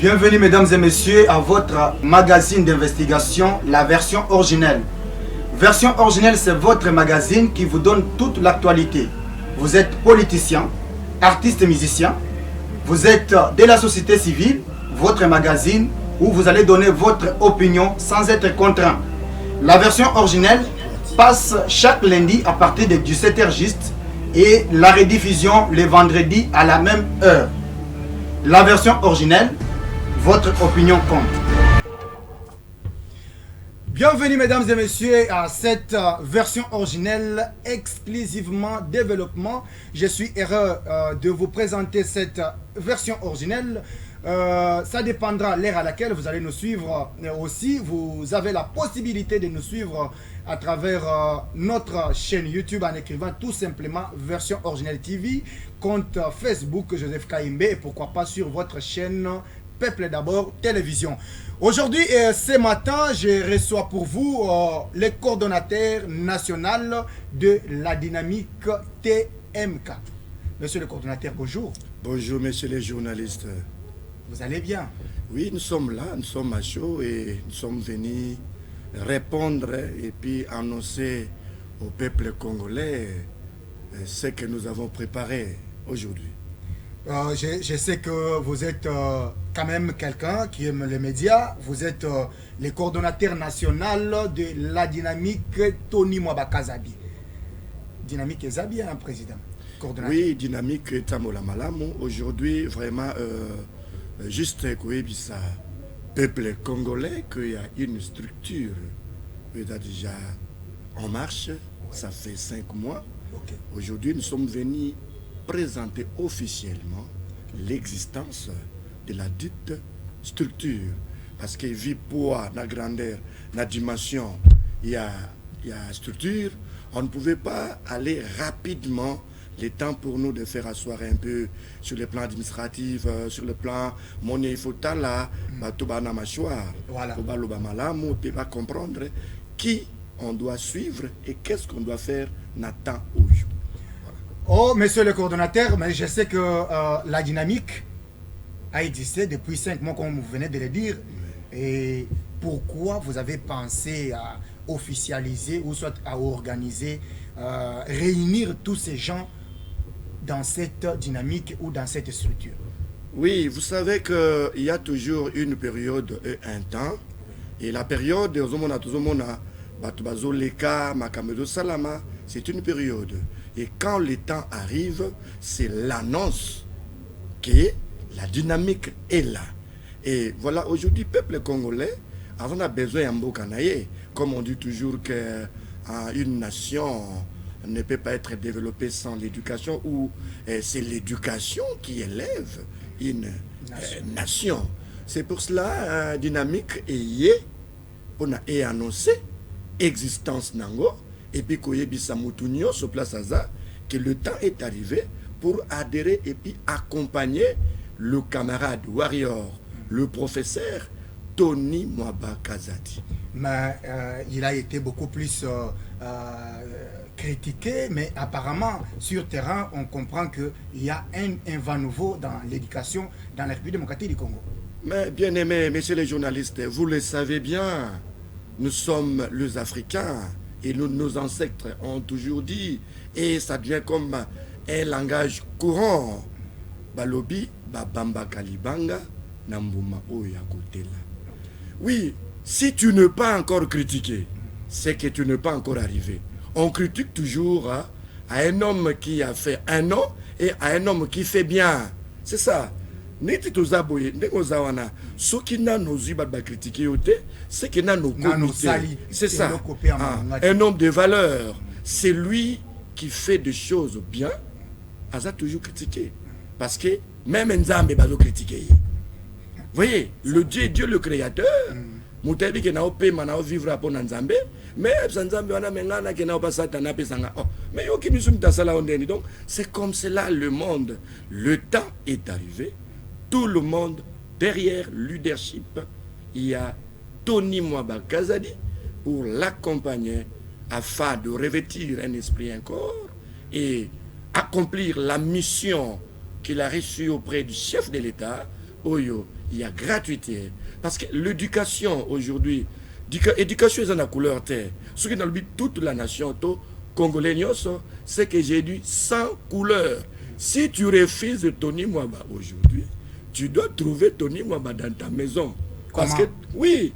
Bienvenue mesdames et messieurs à votre magazine d'investigation, la version originelle. Version originelle, c'est votre magazine qui vous donne toute l'actualité. Vous êtes politicien, artiste et musicien, vous êtes de la société civile, votre magazine où vous allez donner votre opinion sans être contraint. La version originelle passe chaque lundi à partir de 17h juste et la rediffusion le vendredi à la même heure. La version originelle, votre opinion compte. Bienvenue mesdames et messieurs à cette version originelle exclusivement développement. Je suis heureux de vous présenter cette version originelle. Ça dépendra de l'heure à laquelle vous allez nous suivre aussi. Vous avez la possibilité de nous suivre à travers notre chaîne YouTube en écrivant tout simplement version originelle TV, compte Facebook Joseph Kaimbe et pourquoi pas sur votre chaîne Peuple d'abord télévision. Aujourd'hui et ce matin, je reçois pour vous le coordonnateur national de la dynamique TMK. Monsieur le coordonnateur, bonjour. Bonjour, messieurs les journalistes. Vous allez bien? Oui, nous sommes là, nous sommes à chaud et nous sommes venus répondre et puis annoncer au peuple congolais ce que nous avons préparé aujourd'hui. Je sais que vous êtes quand même quelqu'un qui aime les médias. Vous êtes le coordonnateur national de la dynamique Tony Mwabakazabi. Dynamique Ezabi, hein, président? Oui, dynamique Tamola Malamu. Aujourd'hui, vraiment, juste ça, peuple congolais, qu'il y a une structure qui est déjà en marche. Ça fait 5 mois. Okay. Aujourd'hui, nous sommes venus présenter officiellement l'existence de la dite structure. Parce que vu poids, la grandeur, la dimension, il y a structure, on ne pouvait pas aller rapidement. Le temps pour nous de faire asseoir un peu sur le plan administratif, sur le plan monnaie, il faut là, voilà. On va comprendre qui on doit suivre et qu'est-ce qu'on doit faire Nathan Oyo. Oh, monsieur le coordonnateur, mais je sais que la dynamique a existé depuis 5 mois, comme vous venez de le dire. Oui. Et pourquoi vous avez pensé à officialiser ou soit à organiser, réunir tous ces gens dans cette dynamique ou dans cette structure? Oui, vous savez qu'il y a toujours une période et un temps. Et la période, c'est une période. Et quand le temps arrive, c'est l'annonce que la dynamique est là. Et voilà, aujourd'hui, peuple congolais, on a besoin d'un beau canaillé. Comme on dit toujours qu'une nation ne peut pas être développée sans l'éducation, ou c'est l'éducation qui élève une nation. C'est pour cela, dynamique on a annoncé existence nango. Et puis, sur place que le temps est arrivé pour adhérer et puis accompagner le camarade warrior, le professeur Tony Mwabakazabi. Mais il a été beaucoup plus critiqué, mais apparemment, sur terrain, on comprend qu'il y a un vent nouveau dans l'éducation dans la République démocratique du Congo. Mais bien aimés, messieurs les journalistes, vous le savez bien, nous sommes les Africains. Et nos ancêtres ont toujours dit, et ça devient comme un langage courant, Balobi, Babamba Kalibanga, Nambuma Oya Kotela. Oui, si tu n'es pas encore critiqué, c'est que tu n'es pas encore arrivé. On critique toujours à un homme qui a fait un nom et à un homme qui fait bien. C'est ça. C'est ça. Un homme de valeur, c'est lui qui fait des choses bien. A toujours critiqué. Parce que même Nzambe va critiquer. Vous voyez, le Dieu le créateur, Moutabi qui n'a pas vivre pour Nzambe, mais Nzambe on a mengana qui n'a pas satana pesanga. Mais yo qui nous sommes dans ça donc c'est comme cela le monde. Le temps est arrivé. Tout le monde, derrière le leadership, il y a Tony Mwabakazabi pour l'accompagner afin de revêtir un esprit, un corps et accomplir la mission qu'il a reçue auprès du chef de l'État, Oyo il y a gratuité. Parce que l'éducation aujourd'hui, l'éducation est en couleur terre. Ce qui est dans le but toute la nation, congolais, c'est que j'ai dit sans couleur. Si tu refuses Tony Mwaba aujourd'hui, tu dois trouver Tony Mwaba dans ta maison. Comment? Parce que, oui,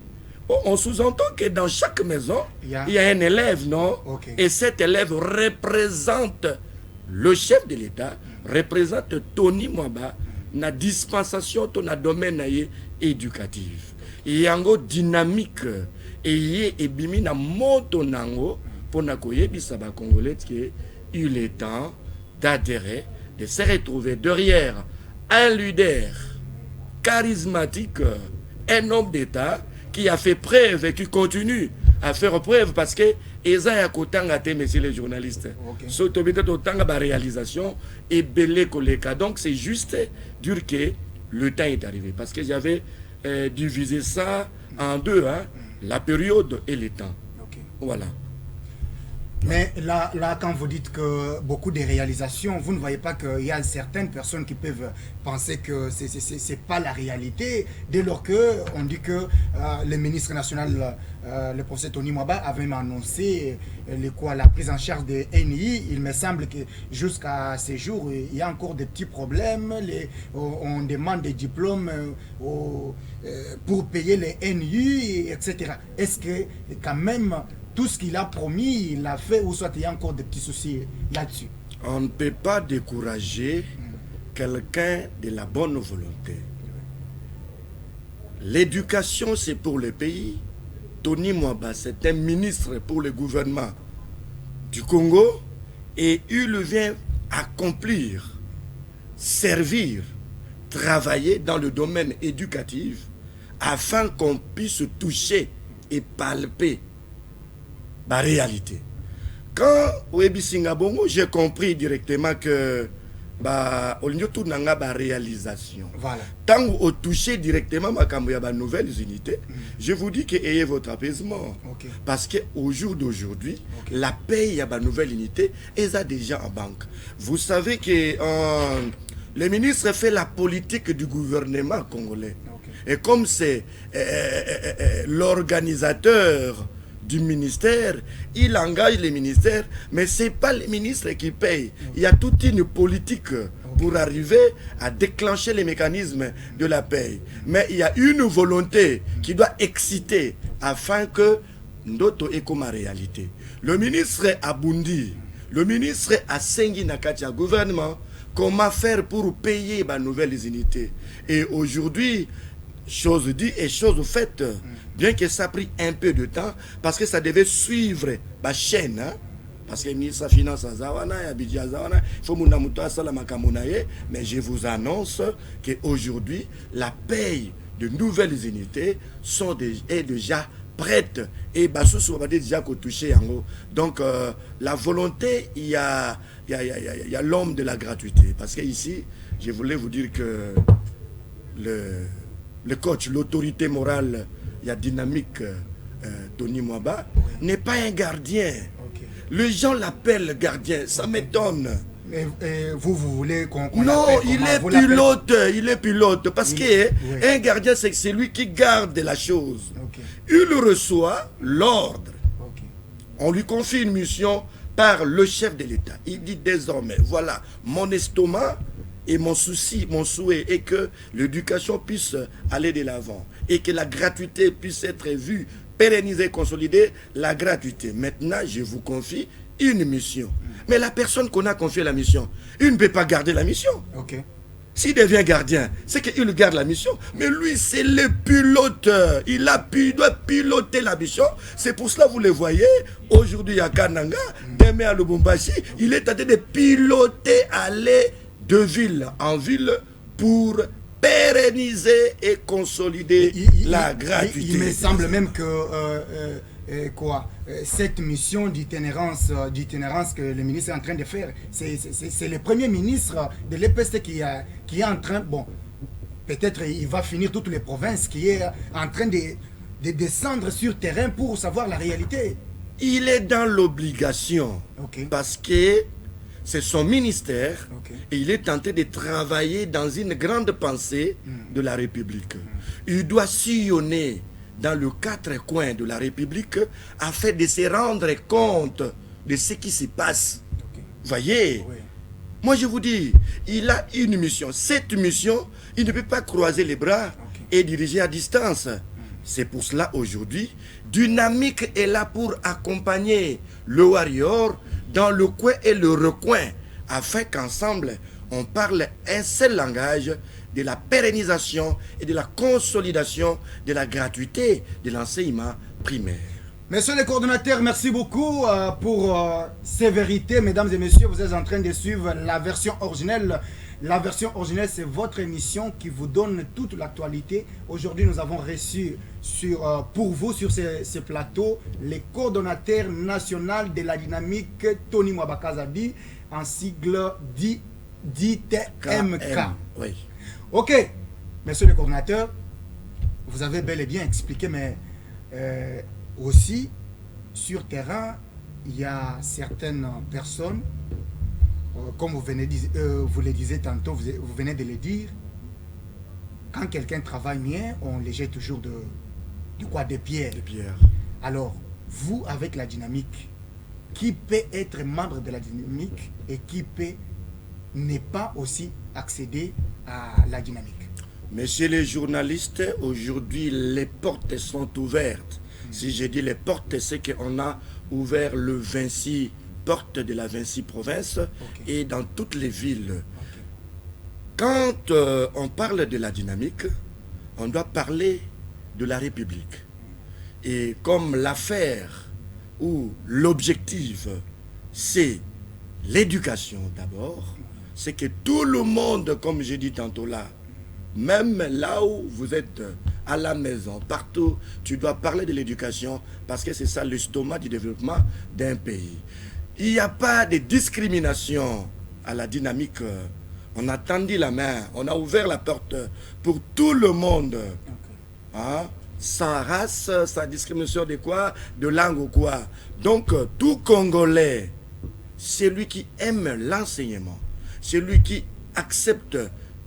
on sous-entend que dans chaque maison, il y a un élève, non? Okay. Et cet élève représente le chef de l'État, représente Tony Mwaba dans la dispensation dans le domaine éducatif. Il y a une dynamique et il y a un moto pour que Congolais il est temps d'adhérer, de se retrouver derrière un leader charismatique, un homme d'État qui a fait preuve et qui continue à faire preuve parce que Eza Kotanga, messieurs les journalistes, surtout la réalisation et belé koleka. Donc c'est juste dire que le temps est arrivé parce que j'avais divisé ça en deux, hein, la période et le temps. Voilà. Mais là, quand vous dites que beaucoup de réalisations, vous ne voyez pas qu'il y a certaines personnes qui peuvent penser que ce n'est pas la réalité, dès lors qu'on dit que le ministre national, le professeur Tony Mwaba, avait annoncé la prise en charge des NI. Il me semble que jusqu'à ce jour, il y a encore des petits problèmes. On demande des diplômes pour payer les NI, etc. Est-ce que quand même tout ce qu'il a promis, il l'a fait, ou soit il y a encore des petits soucis là-dessus? On ne peut pas décourager quelqu'un de la bonne volonté. L'éducation, c'est pour le pays. Tony Mwaba, c'est un ministre pour le gouvernement du Congo et il vient accomplir, servir, travailler dans le domaine éducatif afin qu'on puisse toucher et palper la réalité. Quand Webi Singabongo, j'ai compris directement que au lieu de la réalisation, voilà. Tant au toucher directement ma nouvelles unités, je vous dis que ayez votre apaisement. Parce qu'au jour d'aujourd'hui, la paye y a une nouvelle unité et ça déjà en banque. Vous savez que le ministre fait la politique du gouvernement congolais. Et comme c'est l'organisateur du ministère, il engage les ministères, mais ce n'est pas les ministres qui payent. Il y a toute une politique pour arriver à déclencher les mécanismes de la paye. Mais il y a une volonté qui doit exciter afin que notre écoma réalité. Le ministre a Bundi, le ministre a Sengi Nakatia, gouvernement, comment faire pour payer les nouvelles unités. Et aujourd'hui, chose dit et chose faite, bien que ça a pris un peu de temps, parce que ça devait suivre la chaîne, hein? Parce que le ministre des Finances a Zawana, il faut mais je vous annonce qu'aujourd'hui, la paye de nouvelles unités est déjà prête et déjà touché en haut. Donc la volonté, il y a l'homme de la gratuité. Parce que ici, je voulais vous dire que le coach, l'autorité morale, il y a dynamique, Tony Mwaba, n'est pas un gardien. Les gens l'appellent gardien, ça m'étonne. Mais vous voulez qu'on non, il est pilote, parce qu'un gardien, c'est celui qui garde la chose. Il reçoit l'ordre. On lui confie une mission par le chef de l'État. Il dit désormais, voilà, mon estomac et mon souci, mon souhait est que l'éducation puisse aller de l'avant et que la gratuité puisse être vue, pérennisée, consolidée, la gratuité. Maintenant, je vous confie une mission. Mais la personne qu'on a confié la mission, il ne peut pas garder la mission. S'il devient gardien, c'est qu'il garde la mission. Mais lui, c'est le pilote. Il doit piloter la mission. C'est pour cela, vous le voyez, aujourd'hui à Kananga, demain à Lubumbashi, il est en train de piloter, aller de ville en ville pour pérenniser et consolider la gratuité. Il me semble même que cette mission d'itinérance que le ministre est en train de faire, c'est le premier ministre de l'EPST qui est en train, bon, peut-être il va finir toutes les provinces, qui est en train de descendre sur terrain pour savoir la réalité. Il est dans l'obligation, parce que c'est son ministère, Ok. et il est tenté de travailler dans une grande pensée de la République. Il doit sillonner dans les quatre coins de la République afin de se rendre compte de ce qui se passe. Ok. Voyez, Oui. moi je vous dis, il a une mission. Cette mission, il ne peut pas croiser les bras et diriger à distance. C'est pour cela aujourd'hui, Dynamique est là pour accompagner le warrior dans le coin et le recoin, afin qu'ensemble, on parle un seul langage de la pérennisation et de la consolidation de la gratuité de l'enseignement primaire. Messieurs les coordonnateurs, merci beaucoup pour ces vérités. Mesdames et messieurs, vous êtes en train de suivre la version originelle. La version originelle, c'est votre émission qui vous donne toute l'actualité. Aujourd'hui, nous avons reçu pour vous sur ce plateau les coordonnateurs nationaux de la dynamique, Tony Mwabakazadi, en sigle DTMK. Oui. Ok, messieurs les coordonnateurs, vous avez bel et bien expliqué, mais aussi, sur terrain, il y a certaines personnes, comme vous le disiez tantôt, vous venez de le dire, quand quelqu'un travaille bien, on les jette toujours de quoi? Des pierres. Des pierres. Alors, vous, avec la dynamique, qui peut être membre de la dynamique et qui peut ne pas aussi accéder à la dynamique? Messieurs les journalistes, aujourd'hui, les portes sont ouvertes. Si je dis les portes, c'est qu'on a ouvert le Vinci, porte de la Vinci province, et dans toutes les villes. Quand on parle de la dynamique, on doit parler de la République. Et comme l'affaire ou l'objectif, c'est l'éducation d'abord, c'est que tout le monde, comme j'ai dit tantôt là, même là où vous êtes à la maison, partout, tu dois parler de l'éducation parce que c'est ça l'estomac du développement d'un pays. Il n'y a pas de discrimination à la dynamique. On a tendu la main, on a ouvert la porte pour tout le monde. Hein? Sans race, sans discrimination de quoi, de langue ou quoi. Donc, tout Congolais, celui qui aime l'enseignement, celui qui accepte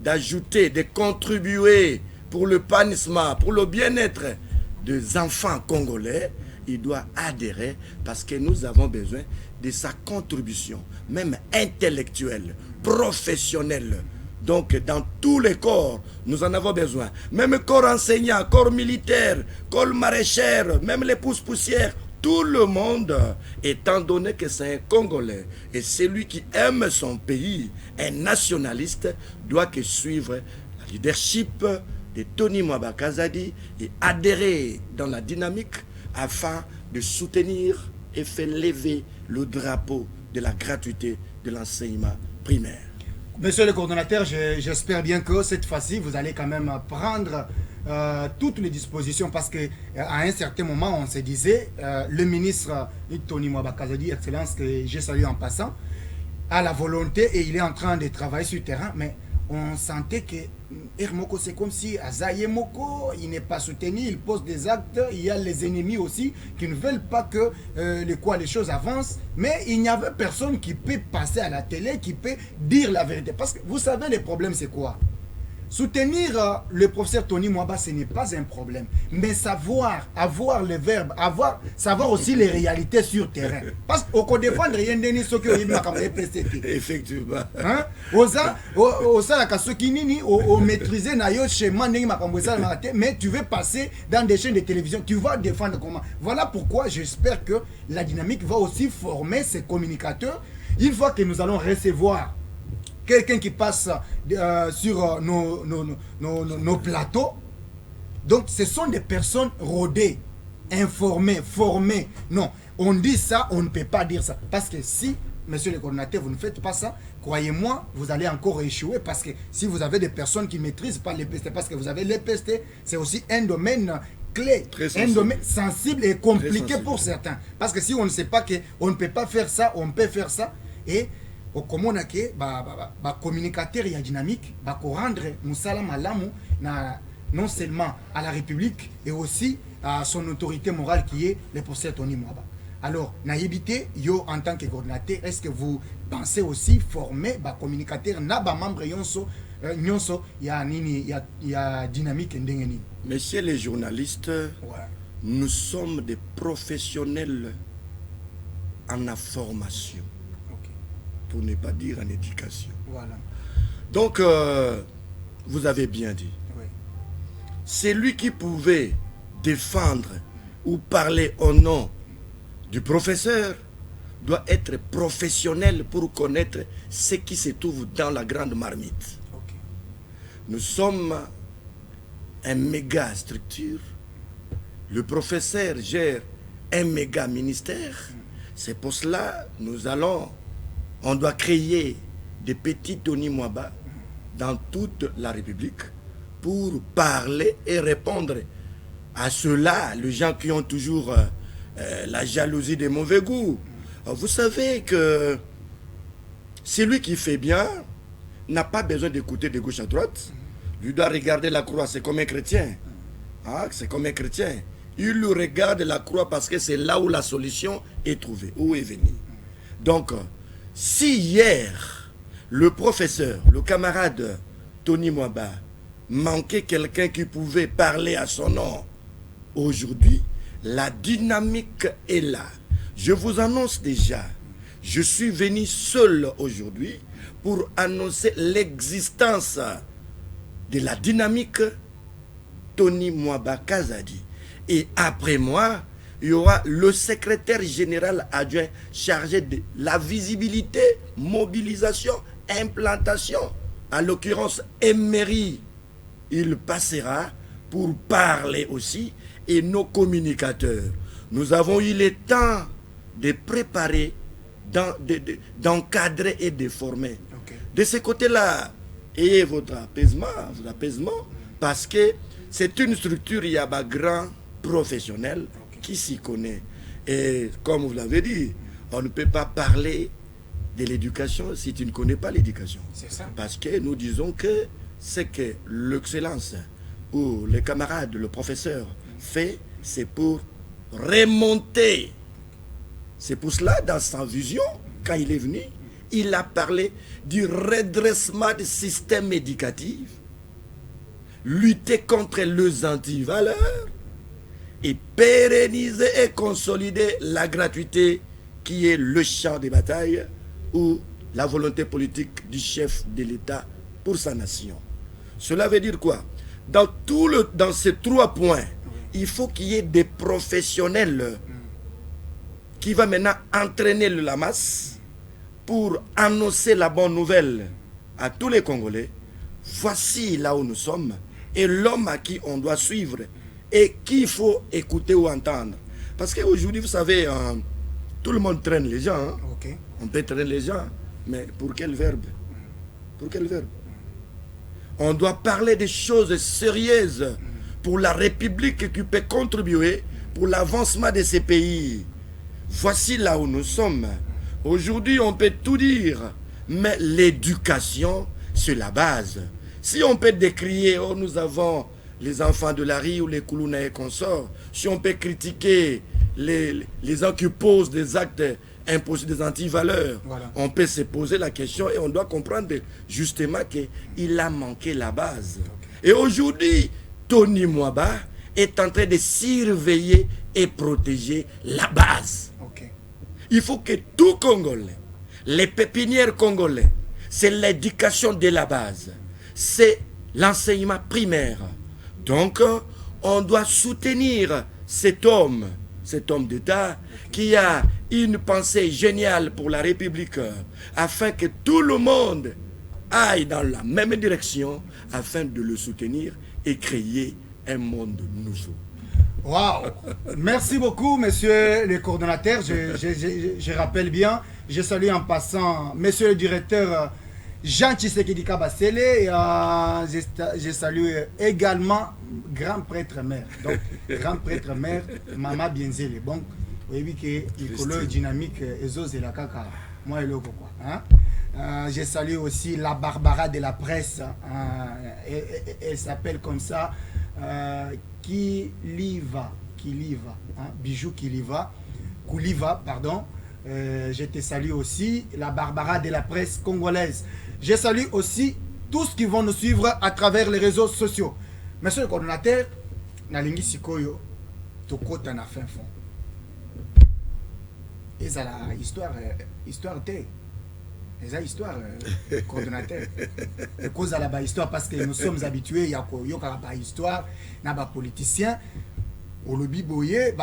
d'ajouter, de contribuer pour le panissement, pour le bien-être des enfants congolais, il doit adhérer parce que nous avons besoin de sa contribution, même intellectuelle, professionnelle. Donc, dans tous les corps, nous en avons besoin. Même corps enseignant, corps militaire, corps maraîchère, même les poussières, tout le monde, étant donné que c'est un Congolais et celui qui aime son pays, un nationaliste, doit que suivre la leadership de Tony Mwabakazadi et adhérer dans la dynamique afin de soutenir et faire lever le drapeau de la gratuité de l'enseignement primaire. Monsieur le coordonnateur, j'espère bien que cette fois-ci, vous allez quand même prendre toutes les dispositions parce qu'à un certain moment, on se disait, le ministre Tony Mwabakazadi, Excellence, que j'ai salué en passant, a la volonté et il est en train de travailler sur le terrain, mais on sentait que Hermoko, c'est comme si Azaye Moko, il n'est pas soutenu, il pose des actes, il y a les ennemis aussi qui ne veulent pas que les choses avancent, mais il n'y avait personne qui peut passer à la télé, qui peut dire la vérité. Parce que vous savez, le problème c'est quoi? Soutenir le professeur Tony Mwaba, ce n'est pas un problème. Mais savoir, avoir le verbe, savoir aussi les réalités sur terrain. Parce qu'on défendre rien de ce que vous effectivement. Hein? Maîtriser mais tu veux passer dans des chaînes de télévision, tu vas défendre comment? Voilà pourquoi j'espère que la dynamique va aussi former ses communicateurs. Une fois que nous allons recevoir quelqu'un qui passe sur nos plateaux. Donc, ce sont des personnes rodées, informées, formées. Non, on dit ça, on ne peut pas dire ça. Parce que si, monsieur le coordinateur, vous ne faites pas ça, croyez-moi, vous allez encore échouer. Parce que si vous avez des personnes qui ne maîtrisent pas les PST, parce que vous avez les PST, c'est aussi un domaine clé, un domaine sensible et compliqué pour certains. Parce que si on ne sait pas qu'on ne peut pas faire ça, on peut faire ça. Et comme on a que communicateur et dynamique rendre musala malamu non seulement à la République et aussi à son autorité morale qui est le professeur Tony Mwaba. Alors, naïbité, yo en tant que coordinateur, est-ce que vous pensez aussi former ba communicateur na ba membre yonso nyonso ya nini ya dynamique ndenge nini? Messieurs les journalistes, Ouais. nous sommes des professionnels en information, OK. pour ne pas dire en éducation. Voilà. Donc, vous avez bien dit. Oui. C'est lui qui pouvait défendre ou parler au nom du professeur doit être professionnel pour connaître ce qui se trouve dans la grande marmite. OK. Nous sommes un méga structure. Le professeur gère un méga ministère. C'est pour cela on doit créer des petits Tony Mwaba dans toute la République pour parler et répondre à ceux-là, les gens qui ont toujours la jalousie des mauvais goûts. Alors, vous savez que celui qui fait bien n'a pas besoin d'écouter de gauche à droite. Il doit regarder la croix, c'est comme un chrétien. Ah, c'est comme un chrétien. Il regarde la croix parce que c'est là où la solution est trouvée, où est venue. Donc, si hier, le professeur, le camarade Tony Mwaba, manquait quelqu'un qui pouvait parler à son nom, aujourd'hui, la dynamique est là. Je vous annonce déjà, je suis venu seul aujourd'hui pour annoncer l'existence de la dynamique Tony Mwaba Kazadi. Et après moi, il y aura le secrétaire général adjoint chargé de la visibilité, mobilisation, implantation. En l'occurrence, Emery, il passera pour parler aussi. Et nos communicateurs, nous avons eu le temps de préparer, d'encadrer et de former. Okay. De ce côté-là, ayez votre apaisement, parce que c'est une structure, il y a un grand professionnel qui s'y connaît. Et comme vous l'avez dit, on ne peut pas parler de l'éducation si tu ne connais pas l'éducation. C'est ça. Parce que nous disons que c'est que l'excellence ou les camarades, le professeur fait, c'est pour remonter. C'est pour cela, dans sa vision, quand il est venu, il a parlé du redressement du système éducatif, lutter contre les antivaleurs et pérenniser et consolider la gratuité qui est le champ de bataille ou la volonté politique du chef de l'État pour sa nation. Cela veut dire quoi? Dans ces 3 points, il faut qu'il y ait des professionnels qui vont maintenant entraîner la masse pour annoncer la bonne nouvelle à tous les Congolais. Voici là où nous sommes et l'homme à qui on doit suivre et qu'il faut écouter ou entendre. Parce qu'aujourd'hui, vous savez, tout le monde traîne les gens. Hein? Okay. On peut traîner les gens, mais pour quel verbe? Pour quel verbe? On doit parler des choses sérieuses pour la République qui peut contribuer pour l'avancement de ces pays. Voici là où nous sommes. Aujourd'hui, on peut tout dire, mais l'éducation, c'est la base. Si on peut décrier, oh, nous avons les enfants de la rue ou les Koulouna et consorts, si on peut critiquer les gens qui posent des actes impossibles, des antivaleurs, voilà. On peut se poser la question et on doit comprendre justement qu'il a manqué la base. Okay. Et aujourd'hui, Tony Mwaba est en train de surveiller et protéger la base. Okay. Il faut que tout Congolais, les pépinières congolais, c'est l'éducation de la base, c'est l'enseignement primaire. Donc, on doit soutenir cet homme d'État qui a une pensée géniale pour la République, afin que tout le monde aille dans la même direction, afin de le soutenir et créer un monde nouveau. Waouh! Merci beaucoup, monsieur le coordonnateur. Je rappelle bien, je salue en passant monsieur le directeur Jean Tshisekedi Kabasele et je salue également grand prêtre maire. Donc, grand prêtre maire, Mama Bienzele. Bon, oui, que l'école dynamique et la caca. Moi, elle quoi. Hein? Je salue aussi la Barbara de la presse. Elle s'appelle comme ça. Kiliva, hein? Bijou Kiliva. Kouliva, pardon. Je te salue aussi, la Barbara de la presse congolaise. Je salue aussi tous qui vont nous suivre à travers les réseaux sociaux. Monsieur le coordonnateur, Nalingi Sikoyo, Tokota na fin fond. Et ça la histoire T. Et ça histoire coordonnateur. Et cause à la histoire parce que nous sommes habitués, il y a une histoire, il y a des politiciens. Au lobby boyer,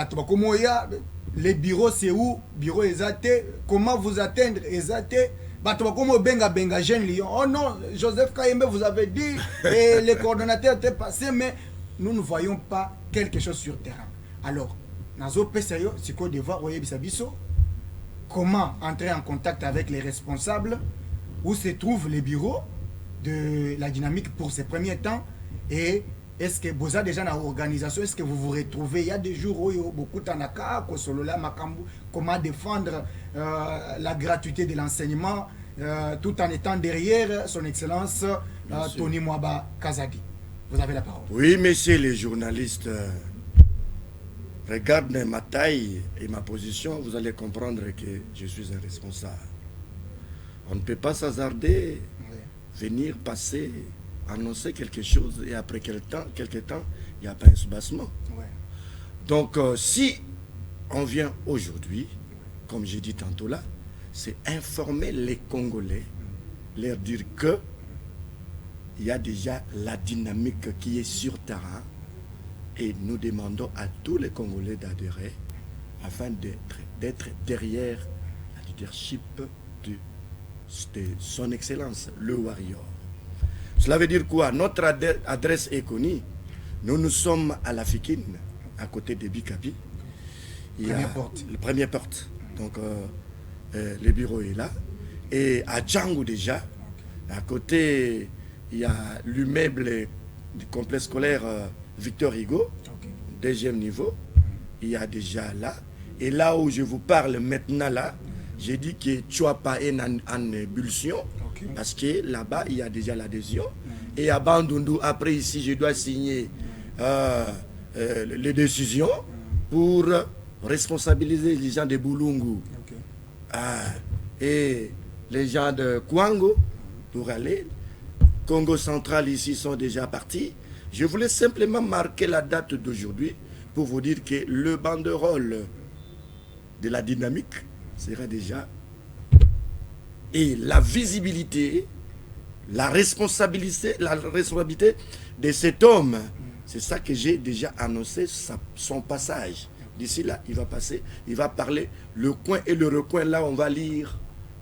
les bureaux c'est où? Bureau exacté. Comment vous atteindre exacté? Benga jeune Lyon. Oh non, Joseph Kayembe vous avez dit et les coordonnateurs étaient passés, mais nous ne voyons pas quelque chose sur terrain. Alors, Nazo Pesayo, c'est quoi devoir voyer Bisabiso? Comment entrer en contact avec les responsables? Où se trouvent les bureaux de la dynamique pour ces premiers temps? Et est-ce que vous avez déjà dans l'organisation, est-ce que vous vous retrouvez? Il y a des jours où il y a beaucoup de comment défendre la gratuité de l'enseignement tout en étant derrière son excellence Tony Mwaba Kazadi. Vous avez la parole. Oui, messieurs les journalistes, regardez ma taille et ma position, vous allez comprendre que je suis un responsable. On ne peut pas s'hasarder, venir passer, annoncer quelque chose et après quelques temps, il n'y a pas un soubassement. Ouais. Donc, si on vient aujourd'hui, comme j'ai dit tantôt là, c'est informer les Congolais, leur dire que il y a déjà la dynamique qui est sur terrain et nous demandons à tous les Congolais d'adhérer afin d'être derrière la leadership de son excellence, le Warrior. Cela veut dire quoi? Notre adresse est connue. Nous sommes à la Fikine, à côté de Bikapi. La première porte. Donc, le bureau est là. Et à Django déjà, à côté, il y a l'immeuble du complexe scolaire Victor Hugo, deuxième niveau. Il y a déjà là. Et là où je vous parle maintenant, là, j'ai dit que tu n'as pas en ébullition. Parce que là-bas, il y a déjà l'adhésion. Et à Bandundu, après ici, je dois signer les décisions pour responsabiliser les gens de Boulungu et les gens de Kwango pour aller. Congo central ici sont déjà partis. Je voulais simplement marquer la date d'aujourd'hui pour vous dire que le banderole de la dynamique sera déjà. Et la visibilité, la responsabilité de cet homme, c'est ça que j'ai déjà annoncé, son passage. D'ici là, il va passer, il va parler le coin et le recoin, là on va lire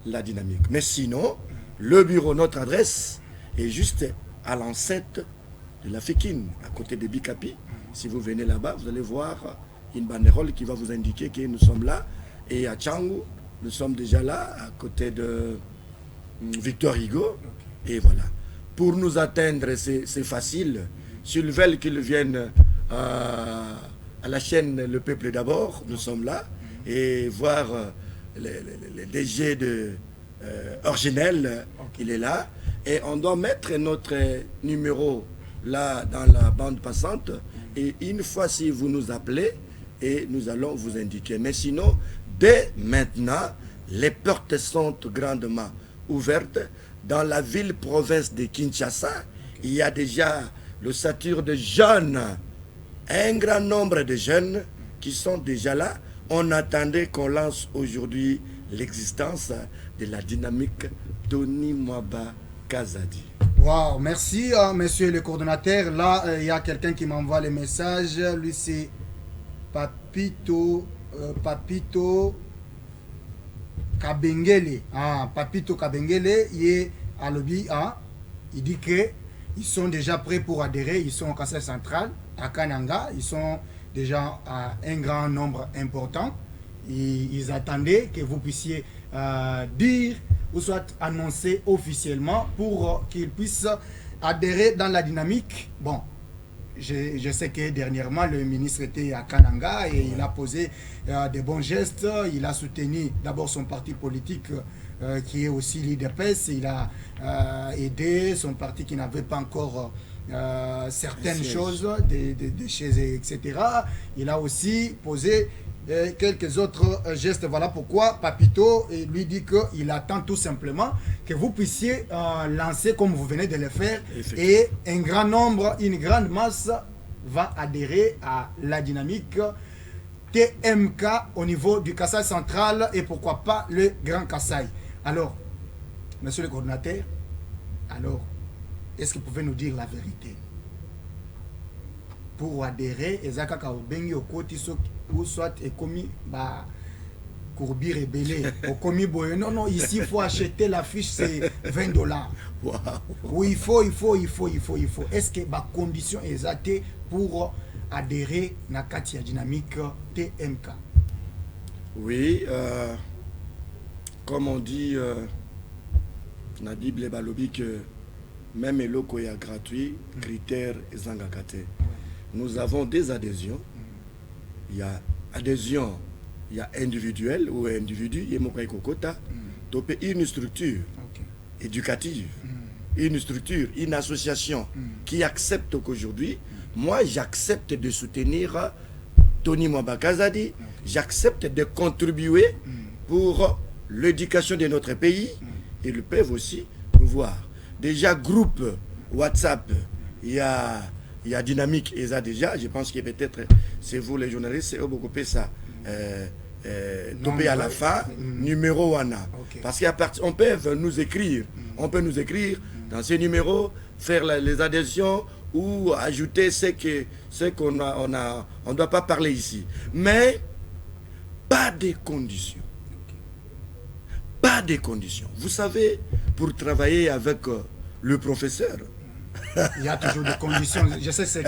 la dynamique. Mais sinon, le bureau, notre adresse, est juste à l'enceinte de la Fikine, à côté de Bikapi. Si vous venez là-bas, vous allez voir une banderole qui va vous indiquer que nous sommes là. Et à Django, nous sommes déjà là, à côté de Victor Hugo. Et voilà. Pour nous atteindre, c'est facile. S'ils veulent qu'ils viennent à la chaîne Le Peuple d'abord, nous sommes là. Et voir les DG de Originel, il est là. Et on doit mettre notre numéro là dans la bande passante. Et une fois, si vous nous appelez, et nous allons vous indiquer. Mais sinon, dès maintenant, les portes sont grandement ouvertes. Dans la ville-province de Kinshasa, il y a déjà l'ossature de jeunes, un grand nombre de jeunes qui sont déjà là. On attendait qu'on lance aujourd'hui l'existence de la dynamique Tony Mwaba Kazadi. Wow, merci monsieur le coordonnateur. Là, il y a quelqu'un qui m'envoie le message. Lui, c'est Papito Kabengele. Papito Kabengele, il est à lobby. Il dit qu'ils sont déjà prêts pour adhérer. Ils sont au Conseil central, à Kananga. Ils sont déjà à un grand nombre important. Ils attendaient que vous puissiez dire ou soit annoncer officiellement pour qu'ils puissent adhérer dans la dynamique. Bon, je sais que dernièrement, le ministre était à Kananga et il a posé des bons gestes. Il a soutenu d'abord son parti politique qui est aussi l'IDPS. Il a aidé son parti qui n'avait pas encore certaines choses, des chaises, etc. Il a aussi posé et quelques autres gestes. Voilà pourquoi Papito lui dit qu'il attend tout simplement que vous puissiez lancer comme vous venez de le faire. Et un grand nombre, une grande masse va adhérer à la dynamique TMK au niveau du Kassai central et pourquoi pas le Grand Kassai. Alors, monsieur le coordinateur, alors, est-ce que vous pouvez nous dire la vérité? Pour adhérer, Ezaka Kaobengi au côté ou soit est commis Courbi rébellé, au commis boye. Non, non, ici il faut acheter la fiche, c'est $20. Wow. Oui, il faut. Est-ce que ma condition est exacte pour adhérer à Katia Dynamique TMK? Oui, comme on dit dans la Bible, que même le loko est gratuit, critères et zangakate. Nous avons des adhésions. Il y a adhésion, il y a individuel ou individu, il y a une structure éducative, une structure, une association qui accepte qu'aujourd'hui, moi j'accepte de soutenir Tony Mwaba Kazadi, j'accepte de contribuer pour l'éducation de notre pays. Ils peuvent aussi nous voir. Déjà, groupe WhatsApp, il y a Dynamique et ça déjà, je pense que peut-être c'est vous les journalistes, c'est beaucoup ça. Topé à la fin, numéro 1. Parce qu'on peut nous écrire, dans ces numéros, faire les adhésions ou ajouter ce qu'on a, on ne doit pas parler ici. Mais pas de conditions. Pas de conditions. Vous savez, pour travailler avec le professeur, il y a toujours des conditions. Je sais, c'est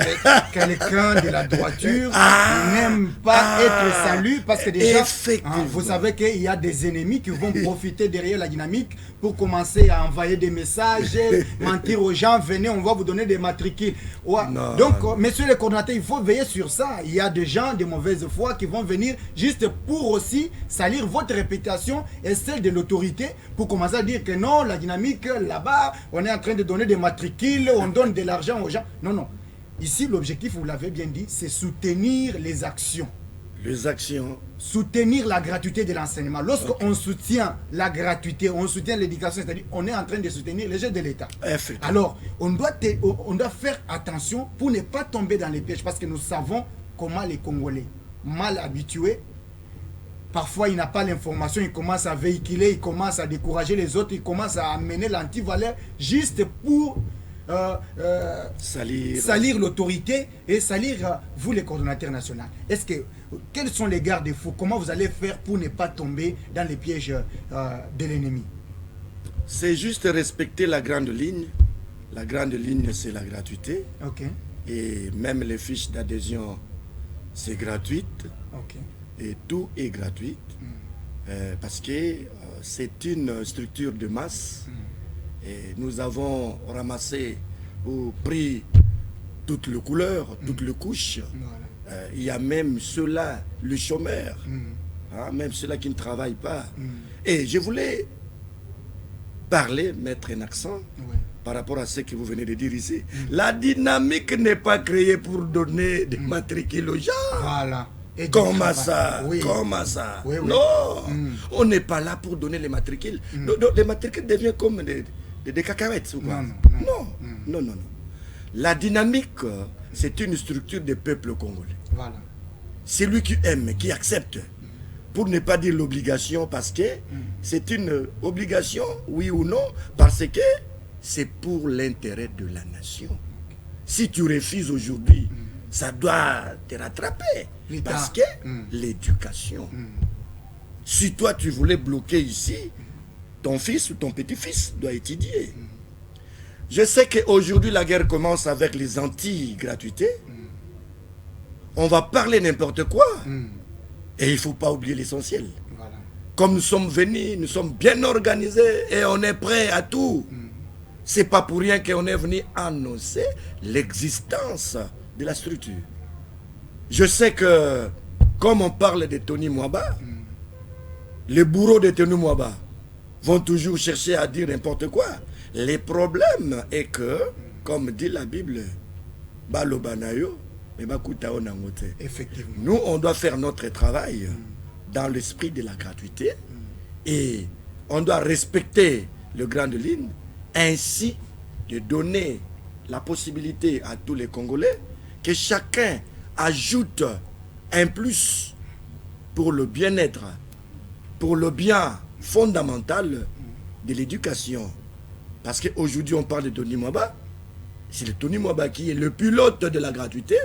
quelqu'un de la droiture n'aime pas être salué parce que déjà, vous savez qu'il y a des ennemis qui vont profiter derrière la dynamique pour commencer à envoyer des messages, mentir aux gens, venez, on va vous donner des matricules. Ouais. Donc, monsieur le coordinateur, il faut veiller sur ça. Il y a des gens de mauvaise foi qui vont venir juste pour aussi salir votre réputation et celle de l'autorité pour commencer à dire que non, la dynamique, là-bas, on est en train de donner des matricules, on donne de l'argent aux gens. Non, non. Ici, l'objectif, vous l'avez bien dit, c'est soutenir les actions. Les actions. Soutenir la gratuité de l'enseignement. Lorsqu'on soutient la gratuité, on soutient l'éducation, c'est-à-dire on est en train de soutenir les jeunes de l'État. Alors, on doit faire attention pour ne pas tomber dans les pièges parce que nous savons comment les Congolais, mal habitués, parfois, il n'a pas l'information, il commence à véhiculer, il commence à décourager les autres, il commence à amener l'antivaleur juste pour salir l'autorité et salir vous les coordonnateurs nationaux. Quels sont les garde-fous? Comment vous allez faire pour ne pas tomber dans les pièges de l'ennemi? C'est juste respecter la grande ligne. La grande ligne, c'est la gratuité. Et même les fiches d'adhésion, c'est gratuite. Et tout est gratuit. Parce que c'est une structure de masse. Et nous avons ramassé ou pris toutes les couleurs, toutes les couches. Il y a même ceux-là, le chômeur, même ceux-là qui ne travaillent pas. Et je voulais parler, mettre un accent par rapport à ce que vous venez de dire ici. La dynamique n'est pas créée pour donner des matricules aux gens. Voilà. Comment ça? Comment ça? Non, on n'est pas là pour donner les matricules. Les matricules deviennent comme des cacahuètes ou quoi? Non. La dynamique, c'est une structure des peuples congolais. Voilà. C'est lui qui aime, qui accepte. Pour ne pas dire l'obligation, parce que c'est une obligation, oui ou non, parce que c'est pour l'intérêt de la nation. Si tu refuses aujourd'hui, ça doit te rattraper. Parce que l'éducation. Si toi tu voulais bloquer ici, ton fils ou ton petit-fils doit étudier. Je sais qu'aujourd'hui la guerre commence avec les anti-gratuités. On va parler n'importe quoi. Et il ne faut pas oublier l'essentiel. Comme nous sommes venus, nous sommes bien organisés et on est prêts à tout. C'est pas pour rien qu'on est venu annoncer l'existence de la structure. Je sais que, comme on parle de Tony Mwaba, les bourreaux de Tony Mwaba vont toujours chercher à dire n'importe quoi. Le problème est que, comme dit la Bible, Balobanayo, mais bakuta on nango te. Effectivement. Nous, on doit faire notre travail dans l'esprit de la gratuité et on doit respecter le grand de ligne, ainsi de donner la possibilité à tous les Congolais que chacun ajoute un plus pour le bien-être, pour le bien fondamental de l'éducation. Parce qu'aujourd'hui, on parle de Tony Mwaba. C'est le Tony Mwaba qui est le pilote de la gratuité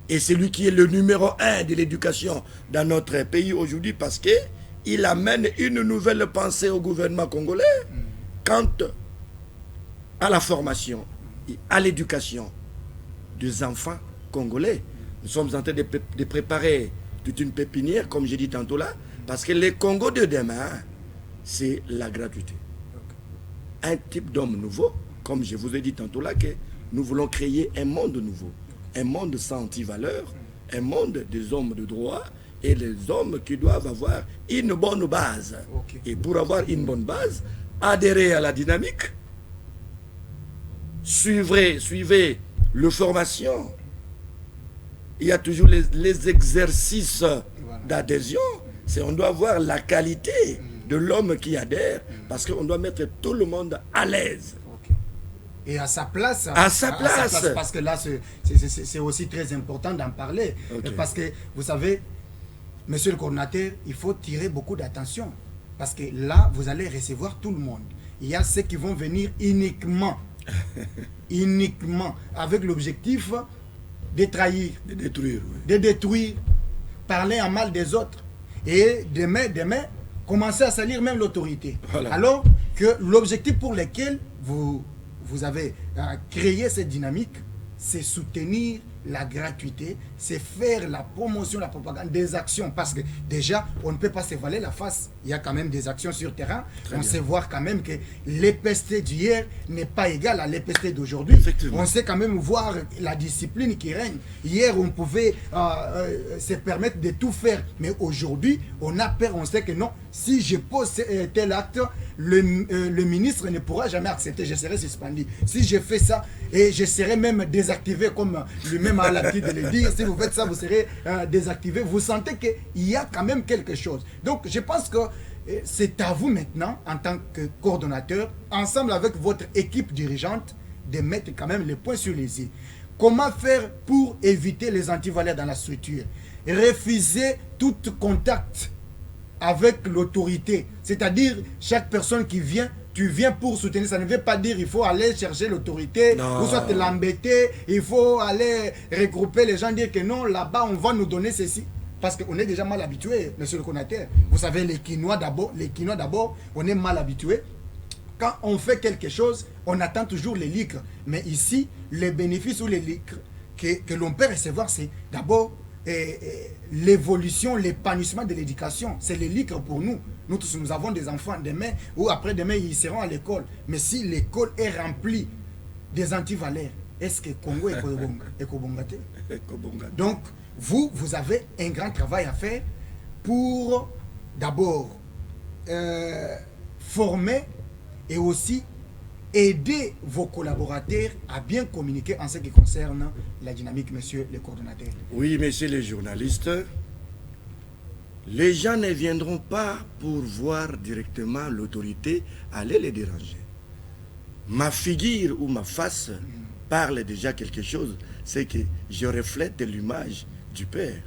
et c'est lui qui est le numéro 1 de l'éducation dans notre pays aujourd'hui parce qu'il amène une nouvelle pensée au gouvernement congolais quant à la formation et à l'éducation des enfants congolais. Nous sommes en train de préparer toute une pépinière, comme j'ai dit tantôt là, parce que les Congo de demain, c'est la gratuité. Un type d'homme nouveau, comme je vous ai dit tantôt là, que nous voulons créer un monde nouveau, un monde sans anti-valeur, un monde des hommes de droit et les hommes qui doivent avoir une bonne base. Et pour avoir une bonne base, adhérer à la dynamique, suivez la formation. Il y a toujours les exercices d'adhésion. On doit voir la qualité de l'homme qui adhère parce qu'on doit mettre tout le monde à l'aise. Et à sa place. À sa place. Parce que là, c'est aussi très important d'en parler. Parce que, vous savez, monsieur le coordinateur, il faut tirer beaucoup d'attention. Parce que là, vous allez recevoir tout le monde. Il y a ceux qui vont venir uniquement, avec l'objectif de trahir, de détruire, parler en mal des autres. Et demain, commencer à salir même l'autorité. Voilà. Alors que l'objectif pour lequel vous avez créé cette dynamique, c'est soutenir la gratuité, c'est faire la promotion, la propagande des actions. Parce que déjà, on ne peut pas se voiler la face. Il y a quand même des actions sur terrain. On sait voir quand même que l'épesté d'hier n'est pas égale à l'épesté d'aujourd'hui. On sait quand même voir la discipline qui règne. Hier, on pouvait se permettre de tout faire. Mais aujourd'hui, on a peur, on sait que non. Si je pose tel acte, le ministre ne pourra jamais accepter. Je serai suspendu. Si je fais ça, et je serai même désactivé, comme lui-même a l'habitude de le dire. Si vous faites ça, vous serez désactivé. Vous sentez qu'il y a quand même quelque chose. Donc, je pense que c'est à vous maintenant, en tant que coordonnateur, ensemble avec votre équipe dirigeante, de mettre quand même les points sur les i. Comment faire pour éviter les antivaleurs dans la structure? Refuser tout contact avec l'autorité. C'est-à-dire, chaque personne qui vient, tu viens pour soutenir, ça ne veut pas dire il faut aller chercher l'autorité, ou soit l'embêter, il faut aller regrouper les gens, dire que non, là-bas, on va nous donner ceci. Parce qu'on est déjà mal habitué, monsieur le coordinateur. Vous savez, les Quinois d'abord, on est mal habitué. Quand on fait quelque chose, on attend toujours les litres. Mais ici, les bénéfices ou les litres que l'on peut recevoir, c'est d'abord l'évolution, l'épanouissement de l'éducation. C'est les litres pour nous. Nous tous, nous avons des enfants demain ou après-demain, ils seront à l'école. Mais si l'école est remplie des antivaleurs, est-ce que Congo est Kobongate? Donc, vous avez un grand travail à faire pour d'abord former et aussi aider vos collaborateurs à bien communiquer en ce qui concerne la dynamique, monsieur le coordonnateur. Oui, messieurs les journalistes, les gens ne viendront pas pour voir directement l'autorité aller les déranger. Ma figure ou ma face parle déjà quelque chose, c'est que je reflète l'image du Père.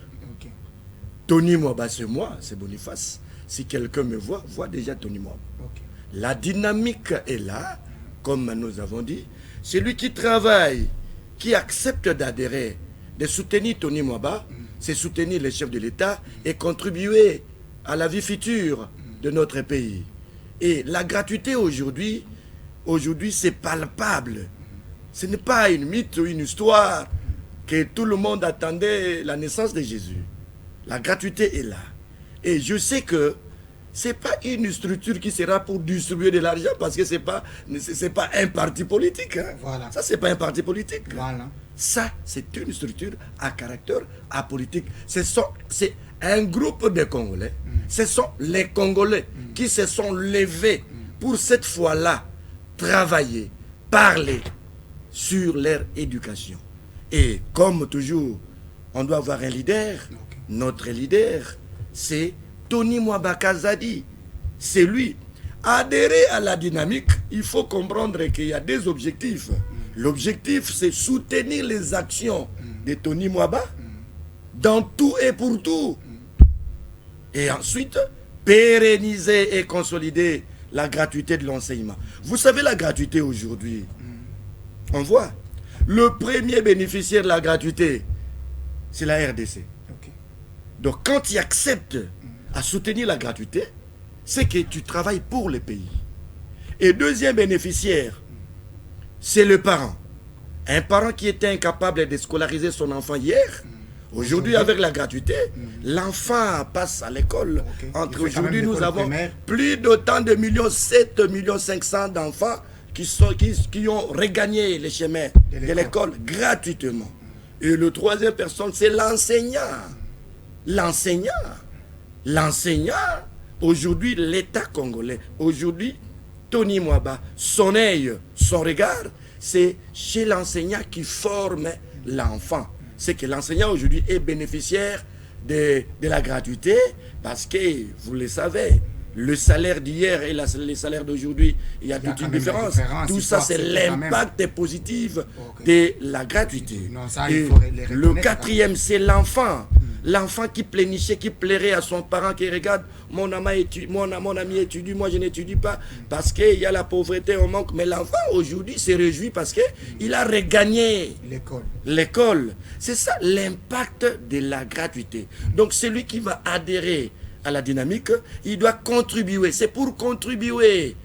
Tony Mwaba, c'est moi, c'est Boniface. Si quelqu'un me voit déjà Tony Mwaba. La dynamique est là, comme nous avons dit. Celui qui travaille, qui accepte d'adhérer, de soutenir Tony Mwaba, c'est soutenir les chefs de l'État et contribuer à la vie future de notre pays. Et la gratuité aujourd'hui, c'est palpable. Ce n'est pas une mythe ou une histoire que tout le monde attendait la naissance de Jésus. La gratuité est là. Et je sais que ce n'est pas une structure qui sera pour distribuer de l'argent parce que ce n'est pas un parti politique. Hein. Voilà. Ça, ce n'est pas un parti politique. Voilà. Ça, c'est une structure à caractère apolitique. C'est un groupe de Congolais. Ce sont les Congolais qui se sont levés pour cette fois-là travailler, parler sur leur éducation. Et comme toujours, on doit avoir un leader. Ok. Notre leader, c'est Tony Mwabaka Zadi. C'est lui. Adhérer à la dynamique, il faut comprendre qu'il y a des objectifs. L'objectif, c'est soutenir les actions de Tony Mwaba dans tout et pour tout. Et ensuite, pérenniser et consolider la gratuité de l'enseignement. Vous savez, la gratuité aujourd'hui, on voit, le premier bénéficiaire de la gratuité, c'est la RDC. Ok. Donc, quand tu acceptes à soutenir la gratuité, c'est que tu travailles pour le pays. Et deuxième bénéficiaire, c'est le parent. Un parent qui était incapable de scolariser son enfant hier, aujourd'hui avec la gratuité, l'enfant passe à l'école. Ok. Entre Il fait quand même aujourd'hui, nous l'école avons primaire. plus d'autant de millions, 7 millions 500 d'enfants qui ont regagné les chemins de l'école gratuitement. Et le troisième personne, c'est l'enseignant. L'enseignant. L'enseignant, aujourd'hui, l'État congolais, aujourd'hui, Tony Mwaba, son œil, son regard, c'est chez l'enseignant qui forme l'enfant. C'est que l'enseignant aujourd'hui est bénéficiaire de la gratuité parce que, vous le savez, le salaire d'hier et le salaire d'aujourd'hui, il y a toute une différence. Tout ça, c'est l'impact positif de la gratuité. Non, ça, et il faut les le reconnaître. quatrième, c'est l'enfant. L'enfant qui plénichait, qui plairait à son parent, qui regarde, mon ami étudie, moi je n'étudie pas, parce qu'il y a la pauvreté, on manque. Mais l'enfant aujourd'hui se réjouit parce qu'il a regagné l'école. C'est ça l'impact de la gratuité. Donc celui qui va adhérer à la dynamique, il doit contribuer. C'est pour contribuer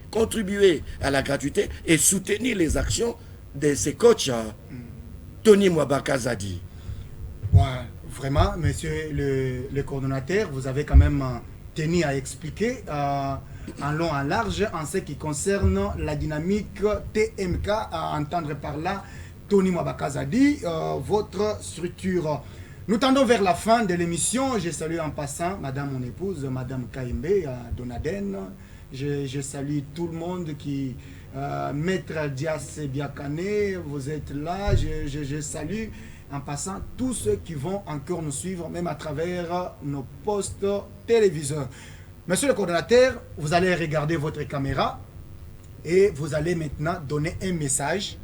à la gratuité et soutenir les actions de ses coachs, Tony Mwabaka Zadi. Ouais, vraiment, monsieur le coordonnateur, vous avez quand même tenu à expliquer en long, en large, en ce qui concerne la dynamique TMK, à entendre par là Tony Mwabaka Zadi, votre structure. Nous tendons vers la fin de l'émission. Je salue en passant madame mon épouse, madame Kaimbe Donaden. Je salue tout le monde qui... Maître Dias Biakane, vous êtes là. Je salue en passant tous ceux qui vont encore nous suivre, même à travers nos postes téléviseurs. Monsieur le coordonnateur, vous allez regarder votre caméra et vous allez maintenant donner un message.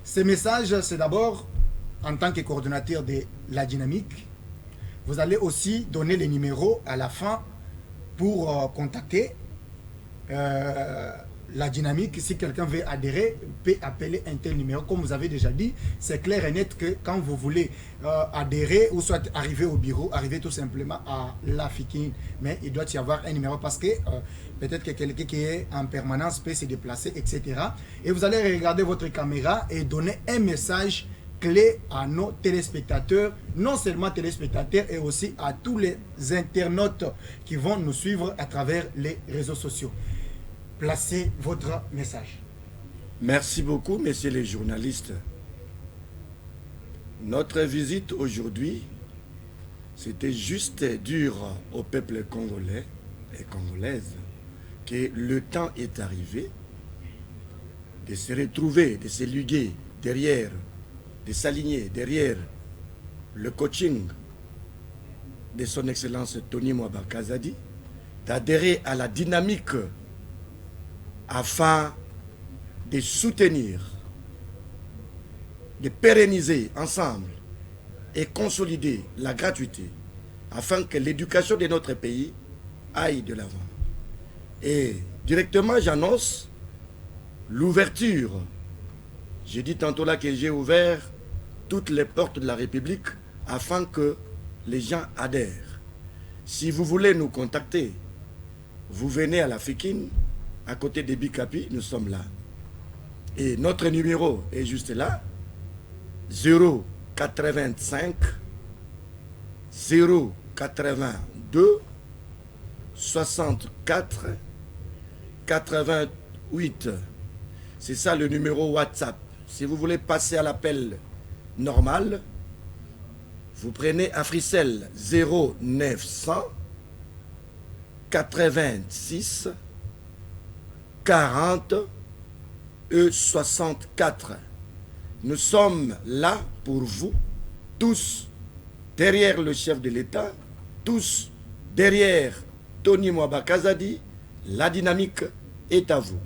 Ce message, c'est d'abord, en tant que coordonnateur de la dynamique, vous allez aussi donner les numéros à la fin pour contacter la dynamique. Si quelqu'un veut adhérer, peut appeler un tel numéro. Comme vous avez déjà dit, c'est clair et net que quand vous voulez adhérer ou soit arriver au bureau, arriver tout simplement à la FIKIN, mais il doit y avoir un numéro parce que peut-être que quelqu'un qui est en permanence peut se déplacer, etc. Et vous allez regarder votre caméra et donner un message clé à nos téléspectateurs, non seulement téléspectateurs, et aussi à tous les internautes qui vont nous suivre à travers les réseaux sociaux. Placez votre message. Merci beaucoup, messieurs les journalistes. Notre visite aujourd'hui, c'était juste dire au peuple congolais et congolaises que le temps est arrivé de se retrouver, de se liguer derrière, de s'aligner derrière le coaching de son Excellence Tony Mwabaka Zadi, d'adhérer à la dynamique afin de soutenir, de pérenniser ensemble et consolider la gratuité afin que l'éducation de notre pays aille de l'avant. Et directement, j'annonce l'ouverture. J'ai dit tantôt là que j'ai ouvert toutes les portes de la République afin que les gens adhèrent. Si vous voulez nous contacter, vous venez à la FIKIN, à côté des Bikapi, nous sommes là. Et notre numéro est juste là, 085 082 64 88. C'est ça le numéro WhatsApp. Si vous voulez passer à l'appel normal, vous prenez Africell 0900 86 40 64. Nous sommes là pour vous tous derrière le chef de l'État, tous derrière Tony Mwabakazadi. La dynamique est à vous.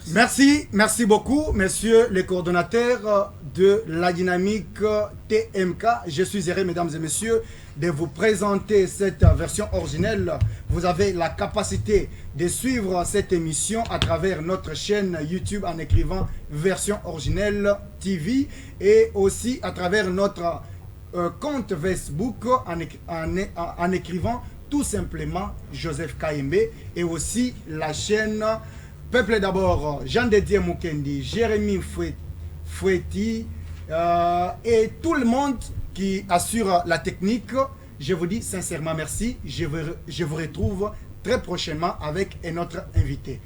Merci beaucoup, messieurs les coordonnateurs de la dynamique TMK. Je suis heureux, mesdames et messieurs, de vous présenter cette version originelle. Vous avez la capacité de suivre cette émission à travers notre chaîne YouTube en écrivant version originelle TV et aussi à travers notre compte Facebook en écrivant tout simplement Joseph Kayembe et aussi la chaîne Peuple d'abord, Jean Dédier Mukendi, Jérémy Fouetti et tout le monde qui assure la technique. Je vous dis sincèrement merci. Je vous retrouve très prochainement avec un autre invité.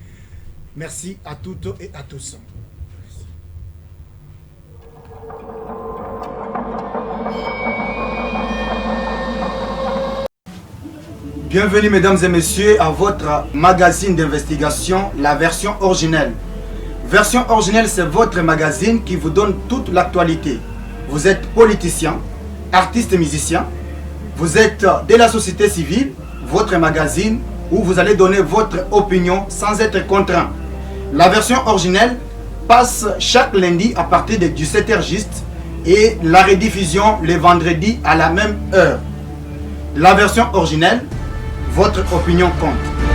Merci à toutes et à tous. Bienvenue mesdames et messieurs à votre magazine d'investigation, la version originelle. Version originelle, c'est votre magazine qui vous donne toute l'actualité. Vous êtes politicien, artiste et musicien, vous êtes de la société civile, votre magazine où vous allez donner votre opinion sans être contraint. La version originelle passe chaque lundi à partir de 17h juste et la rediffusion le vendredi à la même heure. La version originelle, votre opinion compte.